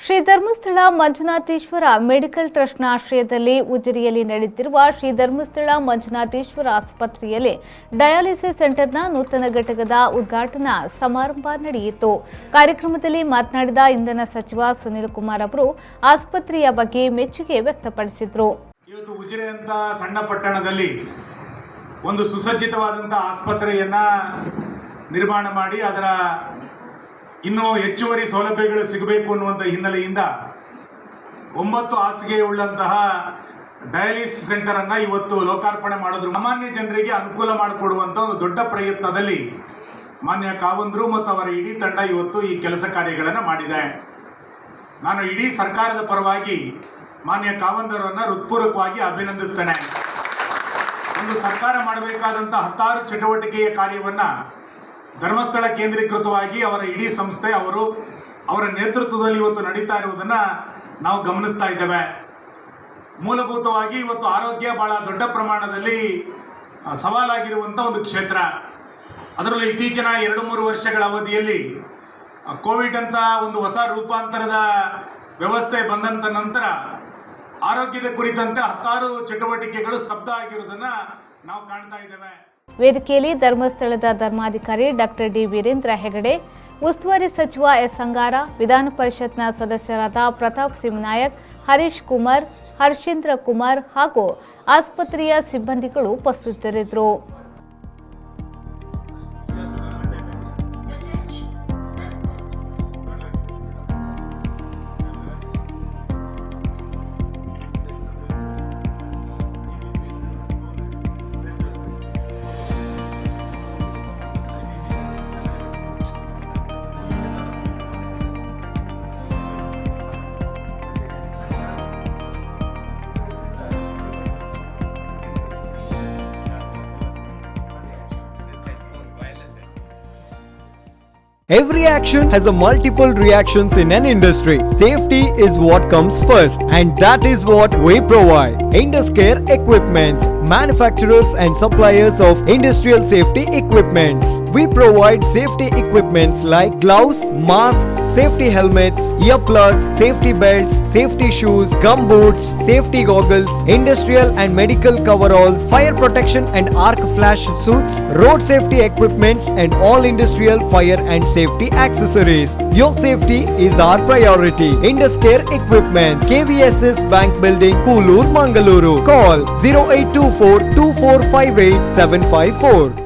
Shri Dharmasthala Manjunatheshwara medical ಟ್ರಸ್ಟ್ನ ಆಶ್ರಯದಲ್ಲಿ ಉಜಿರೆಯಲ್ಲಿ ನಡೆಯುತ್ತಿರುವ ಶ್ರೀ ಧರ್ಮಸ್ಥಳ ಮಂಜುನಾಥೇಶ್ವರ ಆಸ್ಪತ್ರೆಯಲ್ಲಿ ಡಯಾಲಿಸಿಸ್ ಸೆಂಟರ್ನ ನೂತನ ಘಟಕದ ಉದ್ಘಾಟನಾ ಸಮಾರಂಭ ನಡೆಯಿತು. ಕಾರ್ಯಕ್ರಮದಲ್ಲಿ ಮಾತನಾಡಿದ ಇಂಧನ ಸಚಿವ ಸುನೀಲ್ ಕುಮಾರ್ ಅವರು ಆಸ್ಪತ್ರೆಯ ಬಗ್ಗೆ ಮೆಚ್ಚುಗೆ ವ್ಯಕ್ತಪಡಿಸಿದರು. ಇವತ್ತು ಉಜಿರೆ ಅಂತ ಸಣ್ಣ ಪಟ್ಟಣದಲ್ಲಿ ಒಂದು ಸುಸಜ್ಜಿತವಾದಂತಹ ಆಸ್ಪತ್ರೆಯನ್ನ ನಿರ್ಮಾಣ ಮಾಡಿ ಅದರ ಇನ್ನೂ ಹೆಚ್ಚುವರಿ ಸೌಲಭ್ಯಗಳು ಸಿಗಬೇಕು ಅನ್ನುವಂಥ ಹಿನ್ನೆಲೆಯಿಂದ 9 ಹಾಸಿಗೆ ಉಳ್ಳಂತಹ ಡಯಾಲಿಸಿಸ್ ಸೆಂಟರ್ ಅನ್ನ ಇವತ್ತು ಲೋಕಾರ್ಪಣೆ ಮಾಡೋದ್ರ ಸಾಮಾನ್ಯ ಜನರಿಗೆ ಅನುಕೂಲ ಮಾಡಿಕೊಡುವಂತ ಒಂದು ದೊಡ್ಡ ಪ್ರಯತ್ನದಲ್ಲಿ ಮಾನ್ಯ ಕಾವಂದ್ರು ಮತ್ತು ಅವರ ಇಡೀ ತಂಡ ಇವತ್ತು ಈ ಕೆಲಸ ಕಾರ್ಯಗಳನ್ನು ಮಾಡಿದೆ. ನಾನು ಇಡೀ ಸರ್ಕಾರದ ಪರವಾಗಿ ಮಾನ್ಯ ಕಾವಂದರನ್ನ ಹೃತ್ಪೂರ್ವಕವಾಗಿ ಅಭಿನಂದಿಸ್ತೇನೆ. ಒಂದು ಸರ್ಕಾರ ಮಾಡಬೇಕಾದಂಥ 10 ಚಟುವಟಿಕೆಯ ಕಾರ್ಯವನ್ನ ಧರ್ಮಸ್ಥಳ ಕೇಂದ್ರೀಕೃತವಾಗಿ ಅವರ ಇಡೀ ಸಂಸ್ಥೆ ಅವರ ನೇತೃತ್ವದಲ್ಲಿ ಇವತ್ತು ನಡೀತಾ ಇರುವುದನ್ನು ನಾವು ಗಮನಿಸ್ತಾ ಇದ್ದೇವೆ. ಮೂಲಭೂತವಾಗಿ ಇವತ್ತು ಆರೋಗ್ಯ ಬಹಳ ದೊಡ್ಡ ಪ್ರಮಾಣದಲ್ಲಿ ಸವಾಲಾಗಿರುವಂಥ ಒಂದು ಕ್ಷೇತ್ರ. ಅದರಲ್ಲೂ ಇತ್ತೀಚಿನ 2-3 ವರ್ಷಗಳ ಅವಧಿಯಲ್ಲಿ ಕೋವಿಡ್ ಅಂತ ಒಂದು ಹೊಸ ರೂಪಾಂತರದ ವ್ಯವಸ್ಥೆ ಬಂದಂತ ನಂತರ ಆರೋಗ್ಯದ ಕುರಿತಂತೆ 10 ಚಟುವಟಿಕೆಗಳು ಸ್ತಬ್ಧ ಆಗಿರುವುದನ್ನು ನಾವು ಕಾಣ್ತಾ ಇದ್ದೇವೆ. ವೇದಿಕೆಯಲ್ಲಿ ಧರ್ಮಸ್ಥಳದ ಧರ್ಮಾಧಿಕಾರಿ ಡಾಕ್ಟರ್ ಡಿ ವೀರೇಂದ್ರ ಹೆಗಡೆ, ಉಸ್ತುವಾರಿ ಸಚಿವ ಎಸ್ ಅಂಗಾರ, ವಿಧಾನ ಪರಿಷತ್ನ ಸದಸ್ಯರಾದ ಪ್ರತಾಪ್ ಸಿಂಗ್ ನಾಯಕ್, ಹರೀಶ್ ಕುಮಾರ್, ಹರ್ಷೇಂದ್ರ ಕುಮಾರ್ ಹಾಗೂ ಆಸ್ಪತ್ರೆಯ ಸಿಬ್ಬಂದಿಗಳು ಉಪಸ್ಥಿತರಿದ್ದರು. Every action has a multiple reactions in an industry. Safety is what comes first, and that is what we provide. Induscare Equipments, manufacturers and suppliers of industrial safety equipments. We provide safety equipments like gloves, masks, safety helmets, earplugs, safety belts, safety shoes, gum boots, safety goggles, industrial and medical coveralls, fire protection and arc flash suits, road safety equipments, and all industrial fire and safety accessories. Your safety is our priority. Induscare Equipments, KVSS Bank Building, Koolur, Mangaluru. Call 0824 2458 754.